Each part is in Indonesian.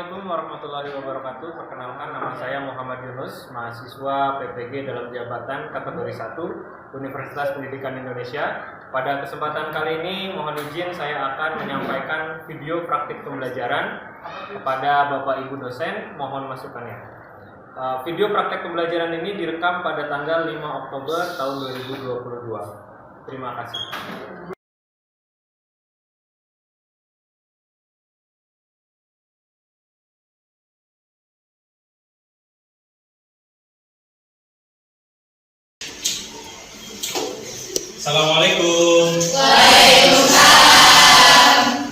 Assalamualaikum warahmatullahi wabarakatuh. Perkenalkan, nama saya Muhammad Yunus, mahasiswa PPG dalam jabatan kategori 1 Universitas Pendidikan Indonesia. Pada kesempatan kali ini mohon izin saya akan menyampaikan video praktik pembelajaran kepada Bapak Ibu dosen. Mohon masukannya. Video praktek pembelajaran ini direkam pada tanggal 5 Oktober tahun 2022. Terima kasih. Assalamualaikum. Waalaikumsalam.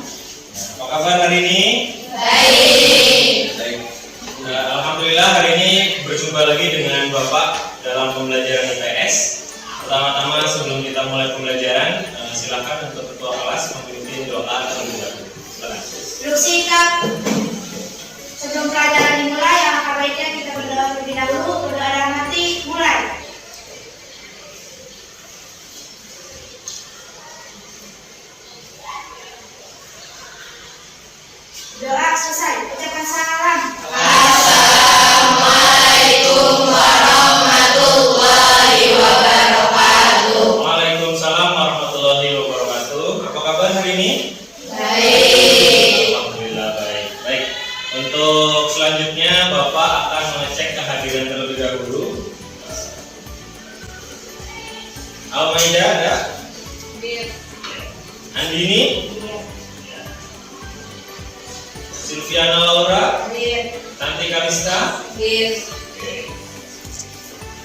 Apa kabar hari ini? Baik. Alhamdulillah hari ini berjumpa lagi dengan Bapak dalam pembelajaran IPS. Pertama-tama sebelum kita mulai pembelajaran, silakan untuk ketua kelas memimpin doa terlebih dahulu. Silakan. Duduk sikap. Sebelum pelajaran dimulai, alangkah baiknya kita berdoa terlebih dahulu. Berdoa dalam hati, mulai. Doa selesai. Ucapkan salam. Assalamualaikum warahmatullahi wabarakatuh. Waalaikumsalam warahmatullahi wabarakatuh. Apa kabar hari ini? Baik. Alhamdulillah baik. Baik. Untuk selanjutnya Bapak akan mengecek kehadiran terlebih dahulu. Almaida ada? Andini? Silviana Laura? Hadir. Tanti Kalista? Hadir.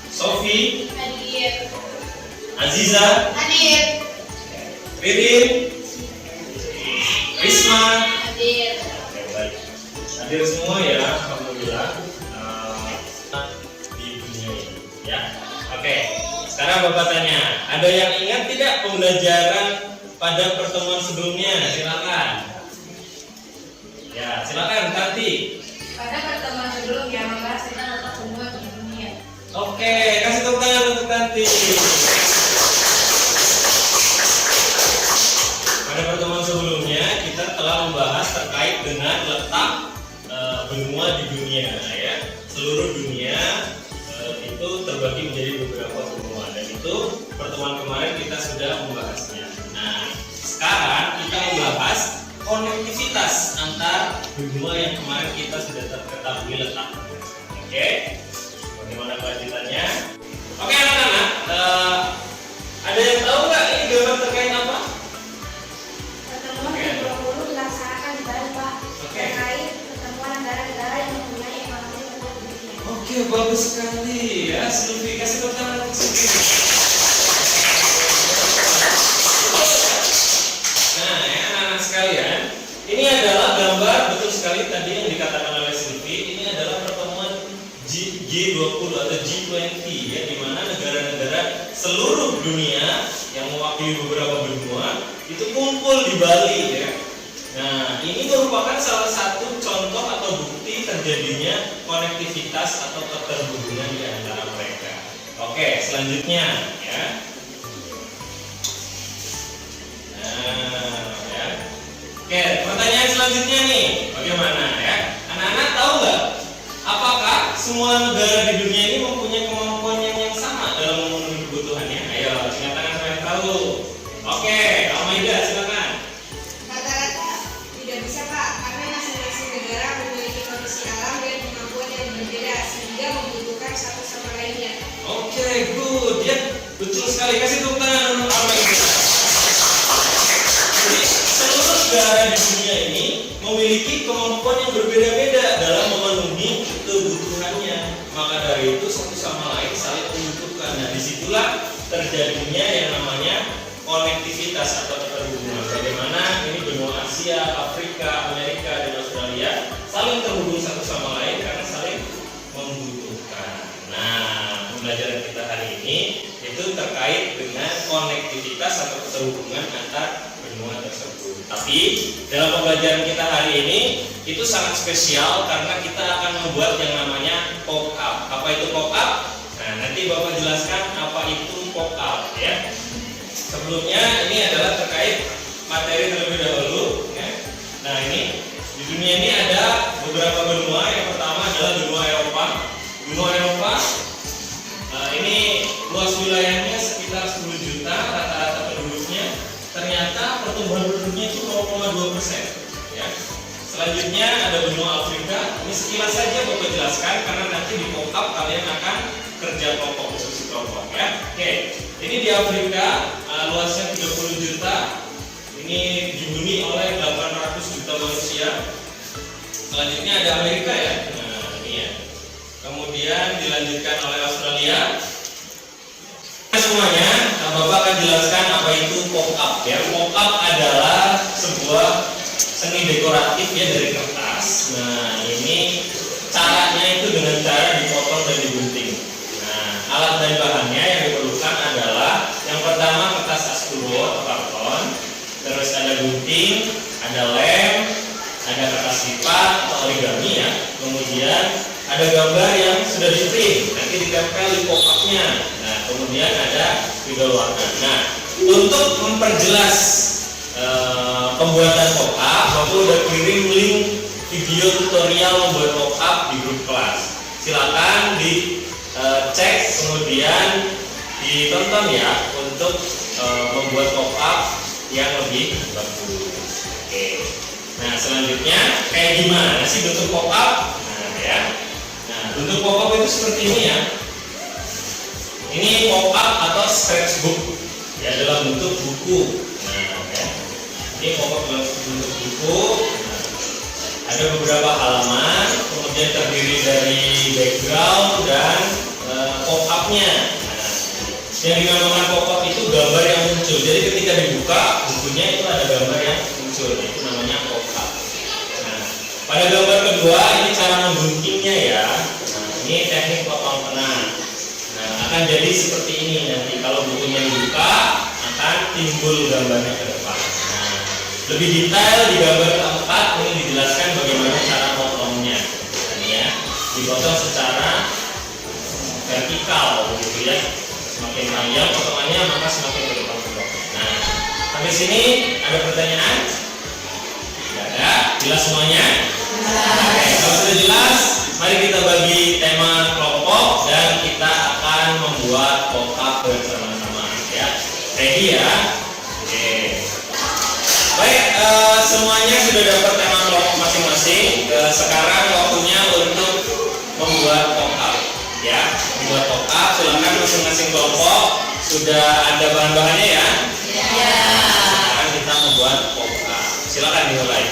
Sofi? Hadir. Aziza? Hadir. Ririn? Risma? Hadir. Oke, baik. Hadir semua ya, alhamdulillah. Di dunia ini ya. Oke, sekarang Bapak tanya, ada yang ingat tidak pembelajaran pada pertemuan sebelumnya? Silakan. Ya, silakan Tanti. Pada pertemuan sebelumnya membahas tentang letak benua di dunia. Oke, kasih tepuk tangan untuk Tanti. Pada pertemuan sebelumnya kita telah membahas terkait dengan letak benua di dunia, ya. Seluruh dunia itu terbagi menjadi beberapa benua, dan itu pertemuan kemarin kita sudah membahasnya. Nah, sekarang kita membahas konektivitas antar benua yang kemarin kita sudah ketahui letaknya. Oke, bagaimana kelanjutannya? Oke anak-anak, ada yang tahu nggak ini gambar terkait apa? Pertemuan ke-20 dilaksanakan di Bali, Pak. Oke. Terkait pertemuan negara-negara yang mempunyai ekonomi unggul di dunia. Oke, bagus sekali ya. Silvi, kasih tepuk tangan untuk Silvi. Nah, ya anak-anak sekalian, ini adalah gambar, betul sekali tadi yang dikatakan oleh Silvi. Ini adalah pertemuan G20 atau G20 ya, di mana negara-negara seluruh dunia yang mewakili beberapa benua itu kumpul di Bali ya. Nah, ini merupakan salah satu contoh atau bukti terjadinya konektivitas atau keterhubungan di antara mereka. Oke, selanjutnya ya. Nah, ya. Oke, pertanyaan selanjutnya nih, bagaimana ya? Anak-anak tahu nggak? Apakah semua negara di dunia ini mempunyai kemampuan yang sama dalam memenuhi kebutuhannya? Ayo, silakan siapa yang tahu. Oke, Almaida, silakan. Rata-rata tidak bisa, Pak, karena masing-masing negara memiliki kondisi alam dan kemampuan yang berbeda sehingga membutuhkan satu sama lainnya. Oke, good. Ya, betul sekali. Kasih tepuk tangan untuk Almaida. Jadi, seluruh negara di dunia ini memiliki kemampuan yang berbeda-beda dalam memenuhi kebutuhannya. Maka dari itu satu sama lain saling membutuhkan. Nah, disitulah terjadinya yang namanya konektivitas atau keterhubungan. Bagaimana ini benua Asia, Afrika, Amerika, dan Australia saling terhubung satu sama lain karena saling membutuhkan. Nah, pembelajaran kita hari ini itu terkait dengan konektivitas atau keterhubungan antar benua tersebut. Tapi dalam pembelajaran kita hari ini itu sangat spesial karena kita akan membuat yang namanya pop-up. Apa itu pop-up? Nah, nanti Bapak jelaskan apa itu pop-up ya. Sebelumnya ini adalah terkait materi terlebih dahulu ya. Nah, ini di dunia ini ada beberapa beberapa benua. Yang pertama adalah benua Eropa. Benua Eropa ini luas wilayahnya sekitar 10 juta rata-rata penduduknya. Ternyata pertumbuhan penduduknya itu 0,2%. Ya. Selanjutnya ada benua Afrika. Ini sekilas saja Bapak jelaskan karena nanti di pop-up kalian akan kerja kelompok, diskusi kelompok ya. Oke. Ini di Afrika luasnya 30 juta. Ini dihuni oleh 800 juta manusia. Selanjutnya ada Amerika ya. Nah, ini ya. Kemudian dilanjutkan oleh Australia. Semuanya, Bapak akan jelaskan apa itu pop-up ya. Pop-up adalah sebuah seni dekoratif ya dari kertas. Nah, ini caranya itu dengan cara dipotong dan digunting. Nah, alat dan bahannya yang diperlukan adalah yang pertama kertas askuro atau karton, terus ada gunting, ada lem, ada kertas lipat atau origami ya. Kemudian ada gambar yang sudah di print, nanti ditempel di pop-up-nya. Nah, kemudian ada spidol warna. Nah, untuk memperjelas pembuatan pop-up, Bapak udah kirim link video tutorial membuat pop-up di grup kelas. Silakan dicek kemudian ditonton ya untuk membuat pop-up yang lebih bagus. Oke. Nah, selanjutnya kayak gimana sih bentuk pop-up? Nah, ya. Nah, bentuk pop-up itu seperti ini ya. Ini pop-up atau sketchbook ya dalam bentuk buku. Nah, ya. Ini pop-up dalam bentuk buku. Nah, ada beberapa halaman, kemudian terdiri dari background dan pop-up-nya. Nah, yang dinamakan pop-up itu gambar yang muncul. Jadi ketika dibuka bukunya itu ada gambar yang muncul. Itu namanya pop-up. Nah, pada gambar kedua ini cara mengguntingnya ya. Nah, ini teknik potong penang. Nah, akan jadi seperti ini nanti kalau bukunya dibuka akan timbul gambarnya ke depan. Nah, lebih detail di gambar keempat ini dijelaskan bagaimana cara potongnya. Nah, ini ya, dipotong secara vertikal begitu ya. Semakin panjang potongannya maka semakin ke depan. Nah, sampai sini ada pertanyaan? Tidak ada? Jelas semuanya? Oke, kalau sudah jelas, mari kita bagi tema kelompok dan kita akan membuat pop-up bersama-sama ya. Ready ya? Oke. Baik, semuanya sudah dapat tema kelompok masing-masing. Sekarang waktunya untuk membuat pop-up ya. Membuat pop-up, silakan masing-masing kelompok sudah ada bahan-bahannya ya. Iya. Sekarang kita membuat pop-up. Silakan dimulai.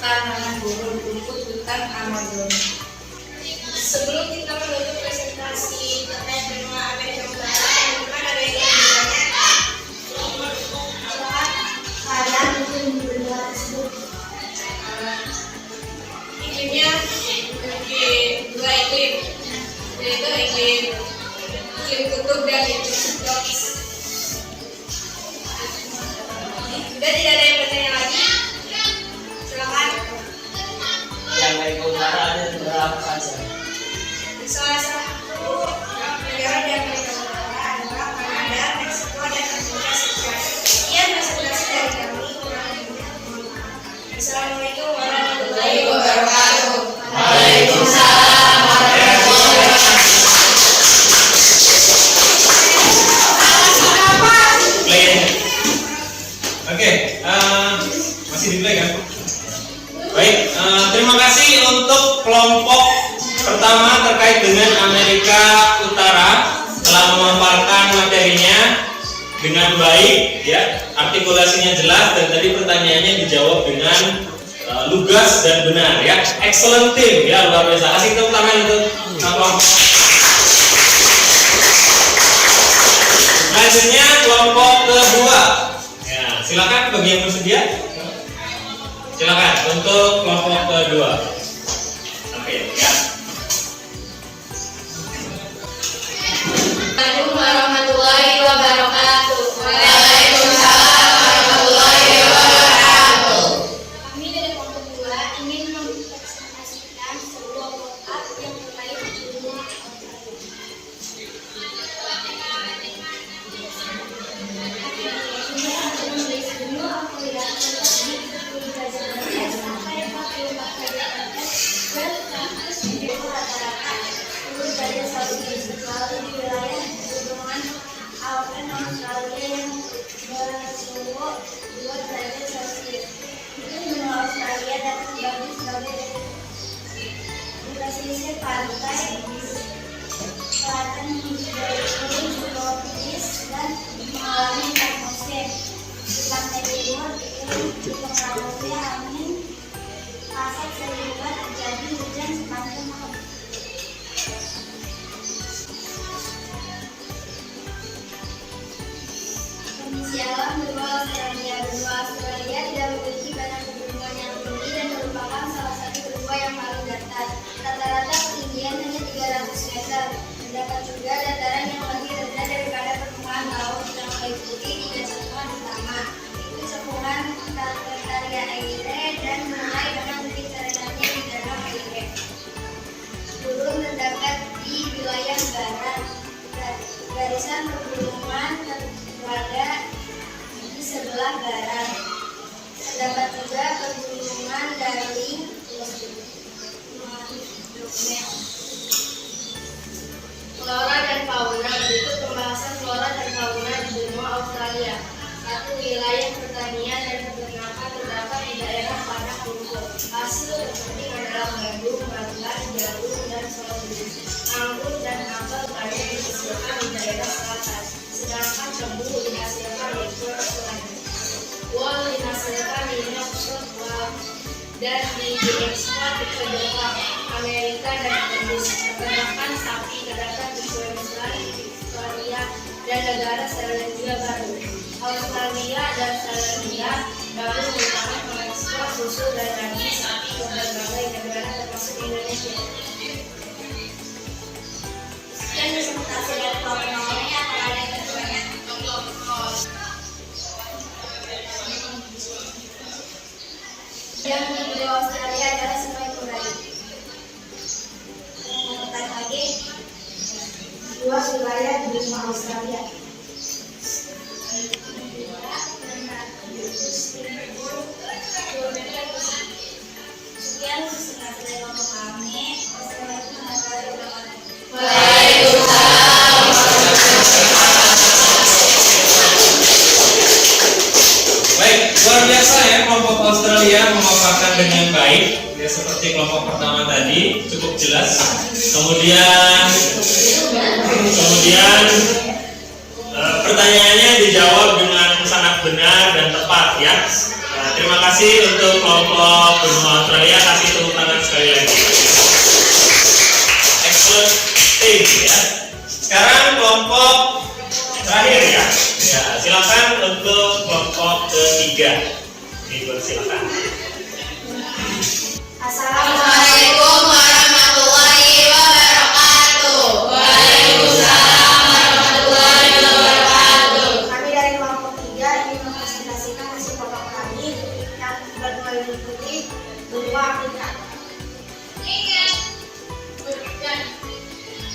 tanaman gurun rumput hutan Amazon. Sebelum kita menutup presentasi terkait benua Amerika Utara, teman-teman ada yang ingin bertanya? Kalian mungkin benua tersebut iklimnya memiliki dua iklim, yaitu iklim kutub dan iklim subtropis. Sudah tidak ada yang bertanya lagi? Silakan. Yang Amerika Utara ada berapa saja? Salah satu negara di Amerika Utara adalah Kanada, Meksiko, dan Amerika Serikat. Sekian presentasi dari kami. Assalamualaikum warahmatullahi wabarakatuh. Waalaikumsalam warahmatullahi Oke, masih di play kan? Baik, terima kasih untuk kelompok pertama terkait dengan Amerika Utara telah memaparkan materinya dengan baik, ya, artikulasinya jelas dan tadi pertanyaannya dijawab dengan lugas dan benar, ya. Excellent team, ya, luar biasa. Kasih tepuk tangan itu. Selanjutnya kelompok kedua. Ya, silakan bagi yang bersedia. Silakan untuk kelompok kedua. Oke, ya. Assalamualaikum warahmatullahi wabarakatuh. Waalaikumsalam warahmatullahi wabarakatuh. Kami dari kelompok kedua ingin mempresentasikan sebuah workout yang terkait dengan pesisir pantai selatan dari subtropis dan mengalami atmosfer. Di pantai timur dipengaruhi angin pasat sehingga terjadi hujan sepanjang malam. Kondisi alam benua Australia. Benua Australia tidak memiliki badan pegunungan yang tinggi dan merupakan salah satu benua yang paling datar. Rata-rata ketinggian hanya 300 meter. Terdapat juga dataran yang lebih rendah daripada permukaan laut yang meliputi 3 cekungan utama, yaitu cekungan Tartaria Aire dan mulai dengan bukit terendahnya di Danau Aire. Gunung terdapat di wilayah barat. Garisan pegunungan berada di sebelah barat. Terdapat juga pegunungan Darling. Flora dan fauna. Berikut pembahasan flora dan fauna di benua Australia. 1. Wilayah pertanian dan peternakan terdapat di daerah padang rumput. Hasil terpenting adalah gandum, bangkai, jagung, dan sorghum. Anggur dan apel banyak dihasilkan di daerah selatan, sedangkan tebu dihasilkan di Perth selatan. Wol dihasilkan di New South Wales dan diekspor ke Jepang, Amerika, dan Inggris. Peternakan sapi terdapat di Queensland, Victoria, dan negara Selandia Baru. Australia dan Selandia Baru merupakan pengekspor susu dan daging sapi ke berbagai negara termasuk Indonesia. Sekian presentasi dari kelompok nomornya. Apakah ada yang bertanya? Yang di benua Australia adalah Sungai Kurai. Pertanyaan lagi, 2 wilayah di benua Australia. Sekian presentasi dari kelompok kami. Wassalamualaikum warahmatullahi wabarakatuh. Waalaikumsalam. Baik, luar biasa ya kelompok Australia memaparkan dengan baik, ya, seperti kelompok pertama tadi cukup jelas. Kemudian pertanyaannya dijawab dengan sangat benar dan tepat, ya. Nah, terima kasih untuk kelompok benua Australia, kasih tepuk tangan sekali lagi. Excellent team ya. Sekarang kelompok terakhir ya. Ya, silakan untuk kelompok ketiga. Dipersilakan. Assalamualaikum warahmatullahi wabarakatuh. Waalaikumsalam warahmatullahi wabarakatuh. Kami dari kelompok 3 ingin mempresentasikan hasil kelompok kami yang meliputi benua Afrika.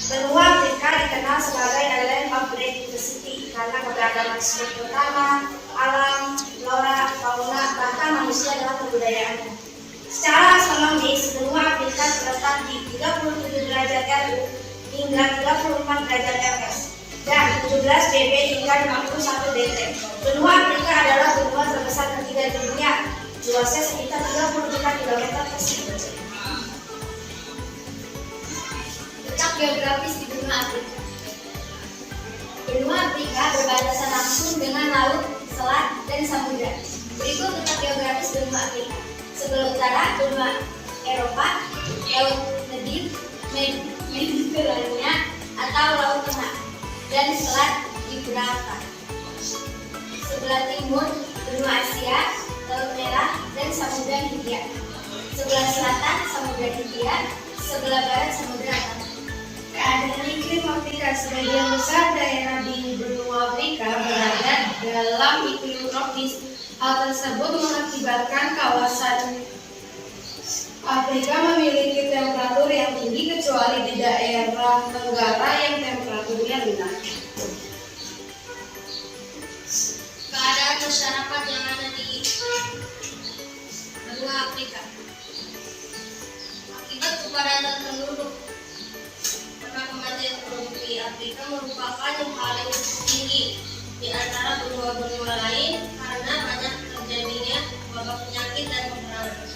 Benua Afrika dikenal sebagai Island of Great Diversity karena keberagaman sumber utama, alam, flora, fauna, bahkan manusia dalam kebudayaannya. Secara astronomis, benua Afrika terletak di 37 derajat RU hingga 34 derajat RS dan 17 dB hingga 51 dt. Benua Afrika adalah benua terbesar ketiga di dunia, luasnya sekitar 30 juta kilometer persegi. Letak geografis di benua Afrika. Benua Afrika berbatasan langsung dengan laut, selat, dan samudra. Berikut letak geografis benua Afrika. Sebelah utara benua Eropa, Laut Mediterania atau Laut Tengah, dan selat Gibraltar. Sebelah timur benua Asia, Laut Merah, dan Samudra Hindia. Sebelah selatan Samudra Hindia, sebelah barat Samudra Atlantik. Keadaan iklim Afrika, sebagian besar daerah di benua Afrika berada dalam iklim tropis. Hal tersebut mengakibatkan kawasan Afrika memiliki temperatur yang tinggi kecuali di daerah tenggara yang temperaturnya rendah. Keadaan masyarakat yang ada di benua Afrika. Akibat kepadatan penduduk, kematian penduduk di Afrika merupakan yang paling tinggi di antara benua-benua lain karena banyak terjadinya wabah penyakit dan peperangan.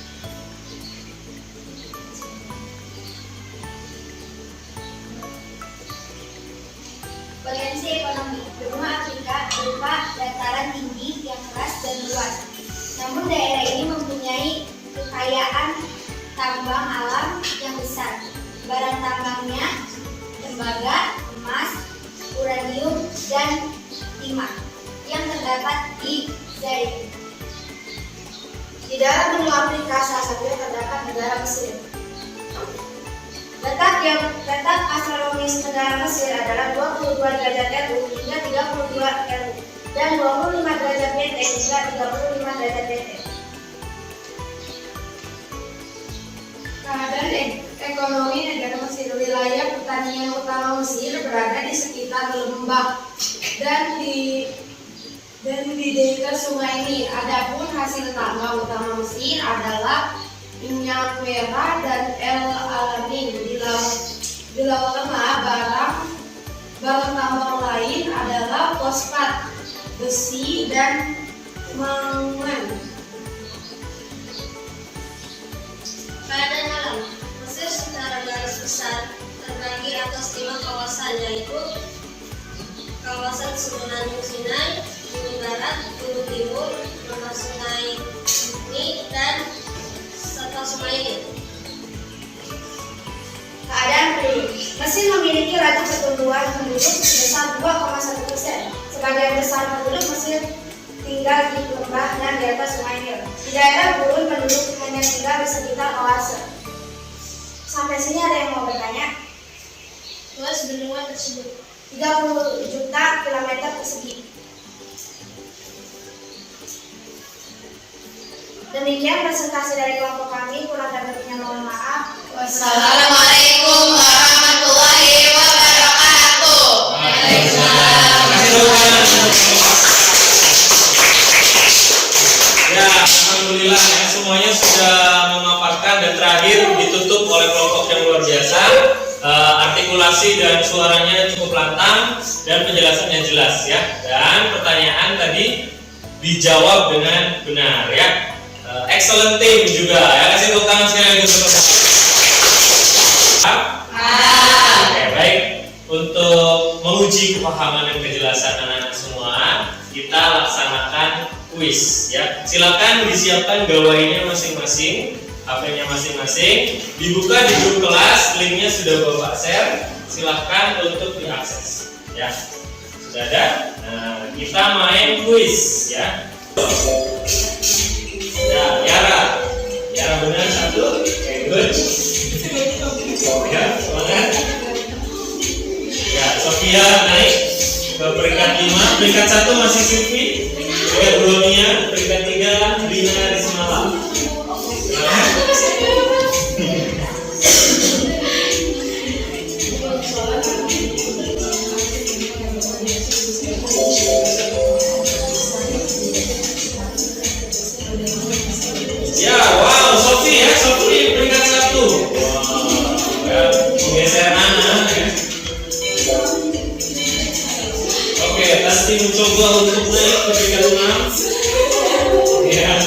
Potensi ekonomi benua Afrika berupa dataran tinggi yang keras dan luas. Namun daerah ini mempunyai kekayaan tambang alam yang besar. Barang tambangnya tembaga, emas, uranium, dan timah yang terdapat di Zaire. Di dalam benua Afrika salah satunya terdapat negara Mesir. Letak astronomis negara Mesir adalah 22 derajat RU hingga 32 RU dan 25 derajat BT hingga 35 derajat BT. Keadaan ekonomi negara Mesir. Wilayah pertanian utama Mesir berada di sekitar lembah dan di dekat sungai Nil. Adapun hasil tambang utama Mesir adalah minyak merah dan L-alamin. Di Laut Tengah barang tambang lain adalah fosfat, besi, dan mangan. Keadaan alam Mesir secara garis besar terbagi atas 5 kawasan, yaitu kawasan Semenanjung Sinai, Bumi Barat, Bumi Timur, Mata Sungai Nil, dan serta Sungai Nil. Keadaan penduduk Mesir memiliki rata pertumbuhan penduduk sebesar 2,1%. Sebagian besar penduduk Mesir tinggal di lembah dan di atas Sungai Nil. Di daerah gurun penduduk hanya tinggal di sekitar oase. Sampai sini ada yang mau bertanya? Luas benua tersebut 30 juta kilometer persegi. Demikian presentasi dari kelompok kami. Kurang dan lebihnya mohon maaf. Wassalamualaikum warahmatullahi wabarakatuh. Ya, alhamdulillah ya, semuanya sudah memaparkan dan terakhir ditutup oleh kelompok yang luar biasa. Artikulasi dan suaranya cukup lantang dan penjelasannya jelas ya. Dan pertanyaan tadi dijawab dengan benar ya. Excellent team juga ya. Kasih tepuk tangan sekali lagi untuk Oke, baik. Untuk menguji kepahaman dan kejelasan anak-anak semua, kita laksanakan kuis ya. Silakan disiapkan gawainya masing-masing, HP-nya masing-masing, dibuka di grup kelas, linknya sudah Bapak share. Silakan untuk diakses ya. Sudah ada. Nah, kita main kuis ya. Ya, Yara benar satu. Oke, good. Ya, semangat. Ya, Sofia naik ke peringkat 5, peringkat 1 masih Silvi, peringkat 2 Mia, peringkat 3 Rina Rismala. Ya, wow, Sofi peringkat 1. Wow, ya, menggeser Ana ya. Oke, pasti mencoba untuk naik ke peringkat 6. Ya.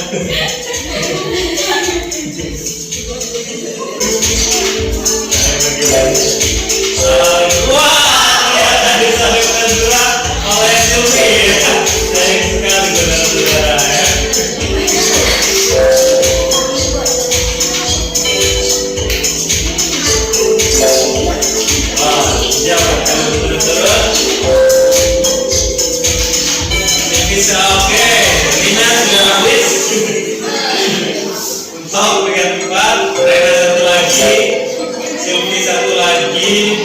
Wah, ya, disalurkan juga oleh Silvi. Sayang sekali saudara-saudara ya. Wah, siapa kalau terus-terus? Bisa oke, Rina sudah habis. Untuk peringkat 4, Rena 1 lagi, Silvi 1 lagi,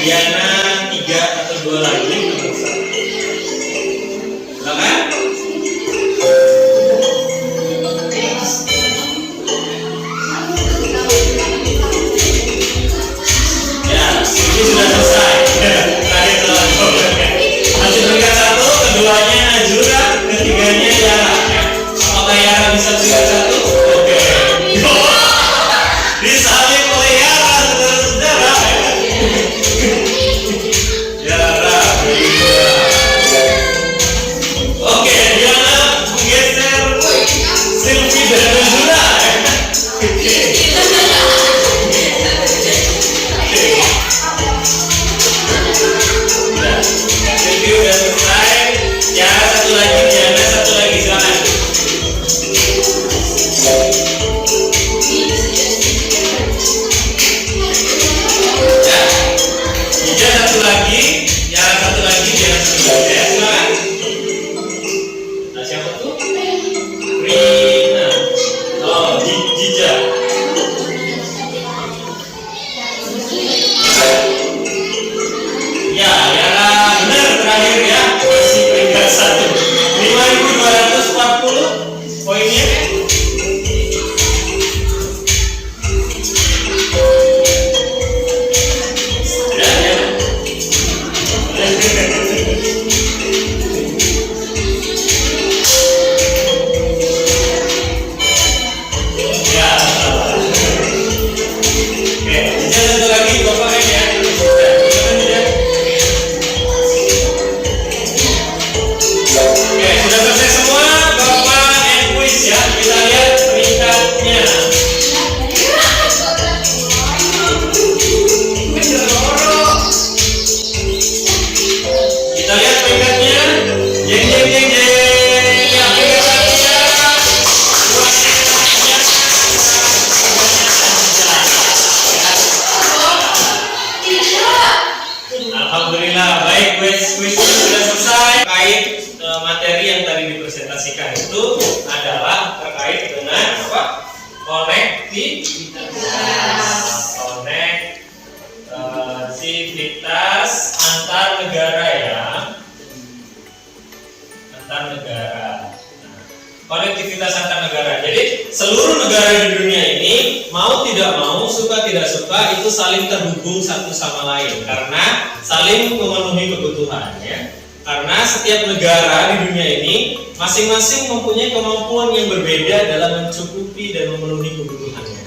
Diana 3 atau 2 lagi. Silakan. Ya, Silvi sudah selesai. Tadi telah masih peringkat 1, keduanya Najura, ketiganya Yara. Apakah Yara bisa peringkat 1? Oke. Disalib oleh Yara, saudara-saudara. Yara. Oke, Diana menggeser Silvi dan Najura. Oke. Silvi udah selesai. Yara 1 lagi, Diana 1 lagi, silakan. Ya, Ija 1 lagi, Yara 1 lagi, Diana 1 lagi. Ya, silakan. Nah, siapa tuh? Rina. Oh, Jija. Ya, Yara benar terakhir ya, masih peringkat 1. 5.240 poinnya. Ya. Ya. Oke, Jija 1 lagi, Bapak ya. Oke, sudah selesai semua Bapak and quiz ya. Kita lihat peringkatnya. Kita lihat peringkatnya. Jeng jeng jeng jeng. Ya, peringkat 1 ya. Alhamdulillah, baik, quiz sudah selesai. Terkait materi yang tadi dipresentasikan itu adalah terkait dengan apa? Konektivitas antar negara ya. Antar negara. Konektivitas antar negara. Jadi seluruh negara di dunia ini mau tidak mau, suka tidak suka itu saling terhubung satu sama lain karena saling memenuhi kebutuhan ya. Karena setiap negara di dunia ini masing-masing mempunyai kemampuan yang berbeda dalam mencukupi dan memenuhi kebutuhannya.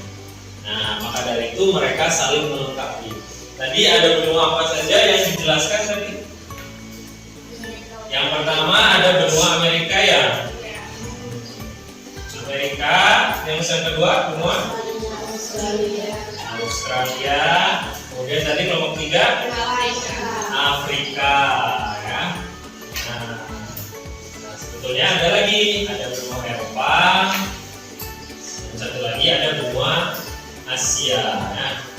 Nah, maka dari itu mereka saling melengkapi. Tadi ada benua apa saja yang dijelaskan tadi? Yang pertama ada benua Amerika ya. Amerika, yang kedua benua Australia. Kemudian tadi kelompok 3 Afrika ya. Nah, sebetulnya Sebetulnya ada lagi, ada benua Eropa, dan satu lagi ada benua Asia.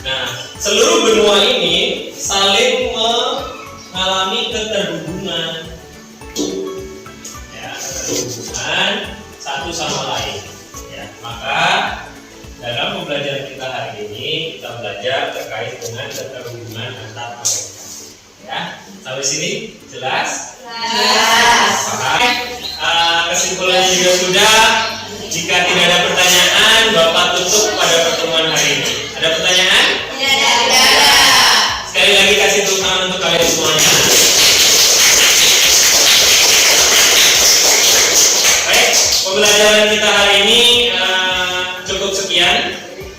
Nah, seluruh benua ini saling mengalami keterhubungan, ya, keterhubungan satu sama lain. Ya, maka dalam pembelajaran kita hari ini kita belajar terkait dengan keterhubungan antar mereka. Ya, sampai sini jelas? Jelas. Kesimpulannya juga sudah. Jika tidak ada pertanyaan, Bapak tutup pada pertemuan hari ini. Ada pertanyaan? Tidak ada. Sekali lagi kasih tepuk tangan untuk kalian semuanya. Baik, pembelajaran kita hari ini cukup sekian.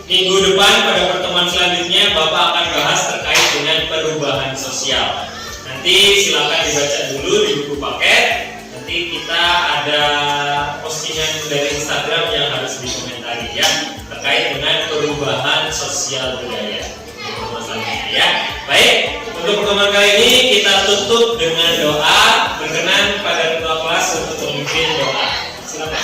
Minggu depan pada pertemuan selanjutnya Bapak akan bahas terkait dengan perubahan sosial. Nanti silakan dibaca dulu di buku paket. Nanti kita ada postingan dari Instagram yang harus dikomentari ya terkait dengan perubahan sosial budaya. Ya, baik. Untuk pertemuan kali ini kita tutup dengan doa. Berkenan pada ketua kelas untuk memimpin doa. Silakan.